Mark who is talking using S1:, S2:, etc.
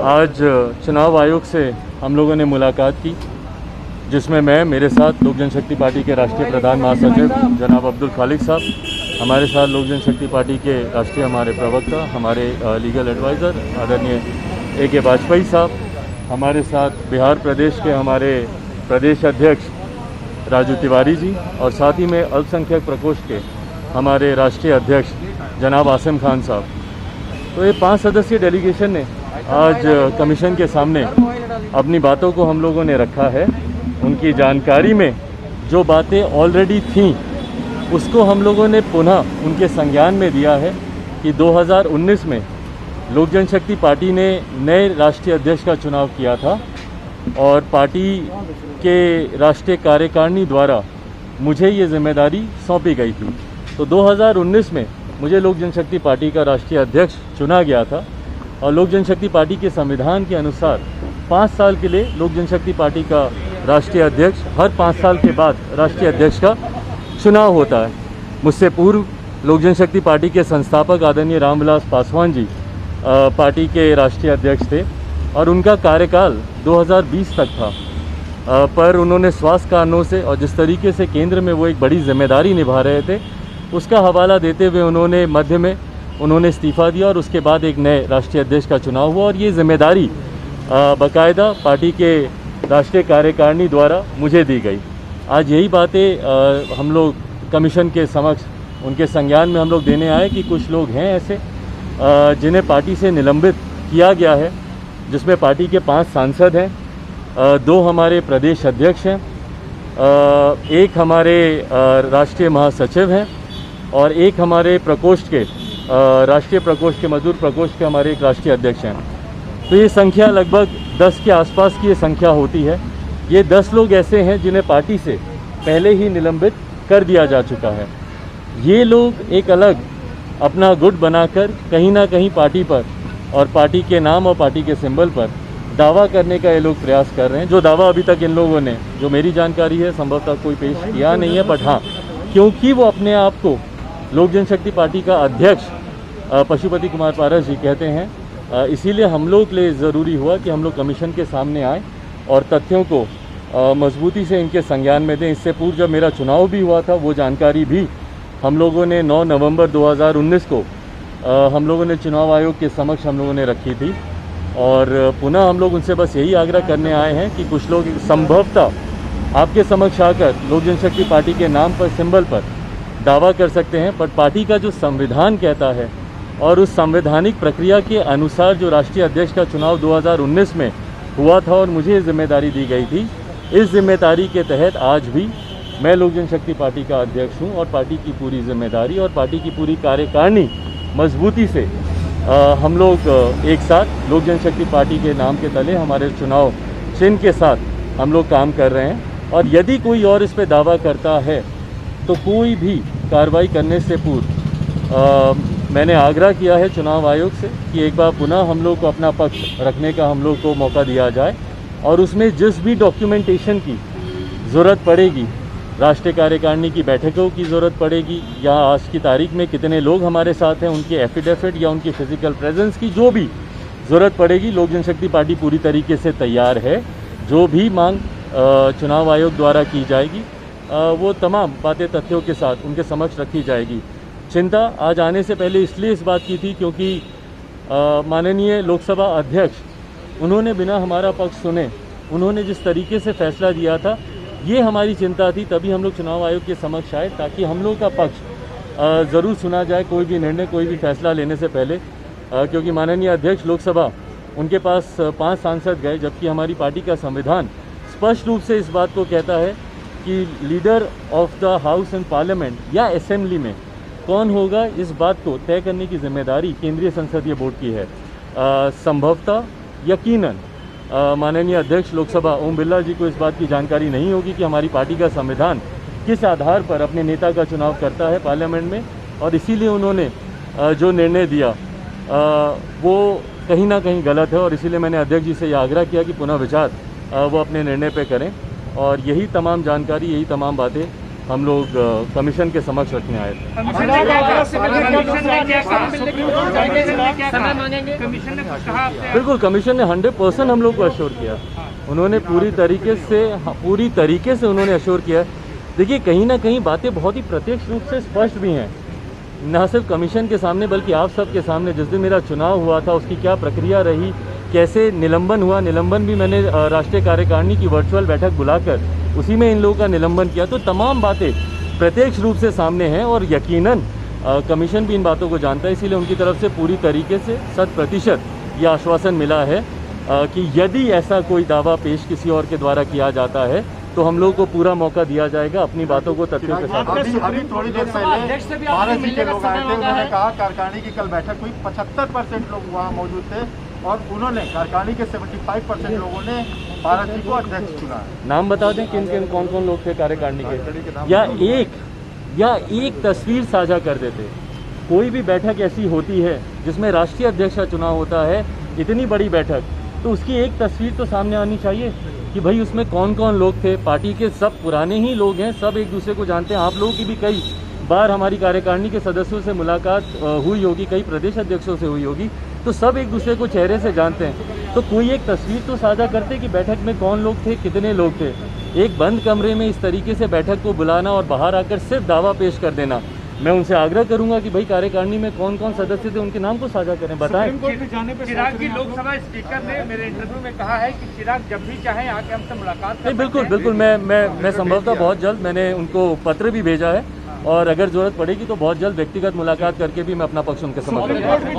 S1: आज चुनाव आयोग से हम लोगों ने मुलाकात की, जिसमें मैं, मेरे साथ लोक जनशक्ति पार्टी के राष्ट्रीय प्रधान महासचिव जनाब अब्दुल खालिक साहब, हमारे साथ लोक जनशक्ति पार्टी के राष्ट्रीय हमारे प्रवक्ता, हमारे लीगल एडवाइज़र आदरणीय A.K. वाजपेयी साहब, हमारे साथ बिहार प्रदेश के हमारे प्रदेश अध्यक्ष राजू तिवारी जी, और साथ ही में अल्पसंख्यक प्रकोष्ठ के हमारे राष्ट्रीय अध्यक्ष जनाब आसिम खान साहब। तो ये 5 सदस्यीय डेलीगेशन ने आज कमीशन के सामने अपनी बातों को हम लोगों ने रखा है। उनकी जानकारी में जो बातें ऑलरेडी थीं उसको हम लोगों ने पुनः उनके संज्ञान में दिया है कि 2019 में लोक जनशक्ति पार्टी ने नए राष्ट्रीय अध्यक्ष का चुनाव किया था और पार्टी के राष्ट्रीय कार्यकारिणी द्वारा मुझे ये जिम्मेदारी सौंपी गई थी। तो 2019 में मुझे लोक जनशक्ति पार्टी का राष्ट्रीय अध्यक्ष चुना गया था और लोक जनशक्ति पार्टी के संविधान के अनुसार 5 साल के लिए लोक जनशक्ति पार्टी का राष्ट्रीय अध्यक्ष हर 5 साल के बाद राष्ट्रीय अध्यक्ष का चुनाव होता है। मुझसे पूर्व लोक जनशक्ति पार्टी के संस्थापक आदरणीय रामविलास पासवान जी पार्टी के राष्ट्रीय अध्यक्ष थे और उनका कार्यकाल 2020 तक था, पर उन्होंने स्वास्थ्य कारणों से और जिस तरीके से केंद्र में वो एक बड़ी जिम्मेदारी निभा रहे थे उसका हवाला देते हुए उन्होंने मध्य में इस्तीफ़ा दिया और उसके बाद एक नए राष्ट्रीय अध्यक्ष का चुनाव हुआ और ये जिम्मेदारी बाकायदा पार्टी के राष्ट्रीय कार्यकारिणी द्वारा मुझे दी गई। आज यही बातें हम लोग कमीशन के समक्ष उनके संज्ञान में हम लोग देने आए कि कुछ लोग हैं ऐसे जिन्हें पार्टी से निलंबित किया गया है, जिसमें पार्टी के 5 सांसद हैं, 2 हमारे प्रदेश अध्यक्ष हैं, 1 हमारे राष्ट्रीय महासचिव हैं और 1 हमारे प्रकोष्ठ के राष्ट्रीय प्रकोष्ठ के मजदूर प्रकोष्ठ के हमारे एक राष्ट्रीय अध्यक्ष हैं। तो ये संख्या लगभग 10 के आसपास की ये संख्या होती है। ये 10 लोग ऐसे हैं जिन्हें पार्टी से पहले ही निलंबित कर दिया जा चुका है। ये लोग एक अलग अपना गुट बनाकर कहीं ना कहीं पार्टी पर और पार्टी के नाम और पार्टी के सिंबल पर दावा करने का ये लोग प्रयास कर रहे हैं, जो दावा अभी तक इन लोगों ने, जो मेरी जानकारी है, संभवतः कोई पेश किया नहीं है। बट हाँ, क्योंकि वो अपने आप को लोक जनशक्ति पार्टी का अध्यक्ष पशुपति कुमार पारस जी कहते हैं, इसीलिए हम लोग के लिए ज़रूरी हुआ कि हम लोग कमीशन के सामने आए और तथ्यों को मजबूती से इनके संज्ञान में दें। इससे पूर्व जब मेरा चुनाव भी हुआ था वो जानकारी भी हम लोगों ने 9 नवंबर 2019 को हम लोगों ने चुनाव आयोग के समक्ष हम लोगों ने रखी थी और पुनः हम लोग उनसे बस यही आग्रह करने आए हैं कि कुछ लोग संभवतः आपके समक्ष आकर लोक जनशक्ति पार्टी के नाम पर, सिंबल पर दावा कर सकते हैं, पर पार्टी का जो संविधान कहता है और उस संवैधानिक प्रक्रिया के अनुसार जो राष्ट्रीय अध्यक्ष का चुनाव 2019 में हुआ था और मुझे जिम्मेदारी दी गई थी, इस जिम्मेदारी के तहत आज भी मैं लोक जनशक्ति पार्टी का अध्यक्ष हूं और पार्टी की पूरी जिम्मेदारी और पार्टी की पूरी कार्यकारिणी मजबूती से हम लोग एक साथ लोक जनशक्ति पार्टी के नाम के तले हमारे चुनाव चिन्ह के साथ हम लोग काम कर रहे हैं। और यदि कोई और इस पर दावा करता है तो कोई भी कार्रवाई करने से पूर्व मैंने आग्रह किया है चुनाव आयोग से कि एक बार पुनः हम लोग को अपना पक्ष रखने का हम लोग को मौका दिया जाए और उसमें जिस भी डॉक्यूमेंटेशन की ज़रूरत पड़ेगी, राष्ट्रीय कार्यकारिणी की बैठकों की ज़रूरत पड़ेगी या आज की तारीख में कितने लोग हमारे साथ हैं उनके एफिडेविट या उनकी फिजिकल प्रेजेंस की जो भी ज़रूरत पड़ेगी, लोक जनशक्ति पार्टी पूरी तरीके से तैयार है। जो भी मांग चुनाव आयोग द्वारा की जाएगी वो तमाम बातें तथ्यों के साथ उनके समक्ष रखी जाएगी। चिंता आज आने से पहले इसलिए इस बात की थी क्योंकि माननीय लोकसभा अध्यक्ष उन्होंने बिना हमारा पक्ष सुने उन्होंने जिस तरीके से फैसला दिया था, ये हमारी चिंता थी। तभी हम लोग चुनाव आयोग के समक्ष आए ताकि हम लोग का पक्ष ज़रूर सुना जाए कोई भी निर्णय, कोई भी फैसला लेने से पहले, क्योंकि माननीय अध्यक्ष लोकसभा उनके पास 5 सांसद गए, जबकि हमारी पार्टी का संविधान स्पष्ट रूप से इस बात को कहता है कि leader of the house and parliament या असेंबली में कौन होगा, इस बात को तय करने की जिम्मेदारी केंद्रीय संसदीय बोर्ड की है। संभवतः यकीनन माननीय अध्यक्ष लोकसभा ओम बिरला जी को इस बात की जानकारी नहीं होगी कि हमारी पार्टी का संविधान किस आधार पर अपने नेता का चुनाव करता है पार्लियामेंट में, और इसीलिए उन्होंने जो निर्णय दिया वो कहीं ना कहीं गलत है और इसीलिए मैंने अध्यक्ष जी से यह आग्रह किया कि पुनः विचार वो अपने निर्णय पे करें और यही तमाम जानकारी, यही तमाम बातें हम लोग कमीशन के समक्ष रखने आए थे। बिल्कुल, कमीशन ने 100% हम लोग को अश्योर किया। उन्होंने पूरी तरीके से उन्होंने अश्योर किया। देखिए, कहीं ना कहीं बातें बहुत ही प्रत्यक्ष रूप से स्पष्ट भी हैं, न सिर्फ कमीशन के सामने बल्कि आप सबके सामने। जिस दिन मेरा चुनाव हुआ था उसकी क्या प्रक्रिया रही, कैसे निलंबन हुआ, निलंबन भी मैंने राष्ट्रीय कार्यकारिणी की वर्चुअल बैठक बुलाकर उसी में इन लोगों का निलंबन किया। तो तमाम बातें प्रत्यक्ष रूप से सामने हैं और यकीनन कमीशन भी इन बातों को जानता है। इसीलिए उनकी तरफ से पूरी तरीके से 100% यह आश्वासन मिला है कि यदि ऐसा कोई दावा पेश किसी और के द्वारा किया जाता है तो हम लोग को पूरा मौका दिया जाएगा अपनी बातों को तथ्यों के साथ।
S2: अभी थोड़ी देर पहले 12 जी के लोग आए थे, उन्होंने कहा कार्यकारिणी की कल बैठक हुई, 75% लोग वहाँ मौजूद थे और उन्होंने कार्यकारिणी के 75% लोगों ने भारत जी को अध्यक्ष चुना।
S1: नाम बता दें किन किन कौन कौन लोग थे कार्यकारिणी के, या एक तस्वीर साझा कर देते। कोई भी बैठक ऐसी होती है जिसमें राष्ट्रीय अध्यक्ष का चुनाव होता है, इतनी बड़ी बैठक, तो उसकी एक तस्वीर तो सामने आनी चाहिए कि भाई उसमें कौन कौन लोग थे। पार्टी के सब पुराने ही लोग हैं, सब एक दूसरे को जानते हैं। आप लोगों की भी कई बार हमारी कार्यकारिणी के सदस्यों से मुलाकात हुई होगी, कई प्रदेश अध्यक्षों से हुई होगी, तो सब एक दूसरे को चेहरे से जानते हैं। तो कोई एक तस्वीर तो साझा करते कि बैठक में कौन लोग थे, कितने लोग थे। एक बंद कमरे में इस तरीके से बैठक को बुलाना और बाहर आकर सिर्फ दावा पेश कर देना, मैं उनसे आग्रह करूंगा कि भाई कार्यकारिणी में कौन कौन सदस्य थे उनके नाम को साझा करें, बताएं।
S3: चिराग की लोकसभा स्पीकर ने मेरे इंटरव्यू में कहा है कि चिराग जब भी चाहें आके हमसे मुलाकात कर।
S1: बिल्कुल, मैं संभवतः बहुत जल्द, मैंने उनको पत्र भी भेजा है और अगर जरूरत पड़ेगी तो बहुत जल्द व्यक्तिगत मुलाकात करके भी मैं अपना पक्ष उनके समक्ष रखूंगा।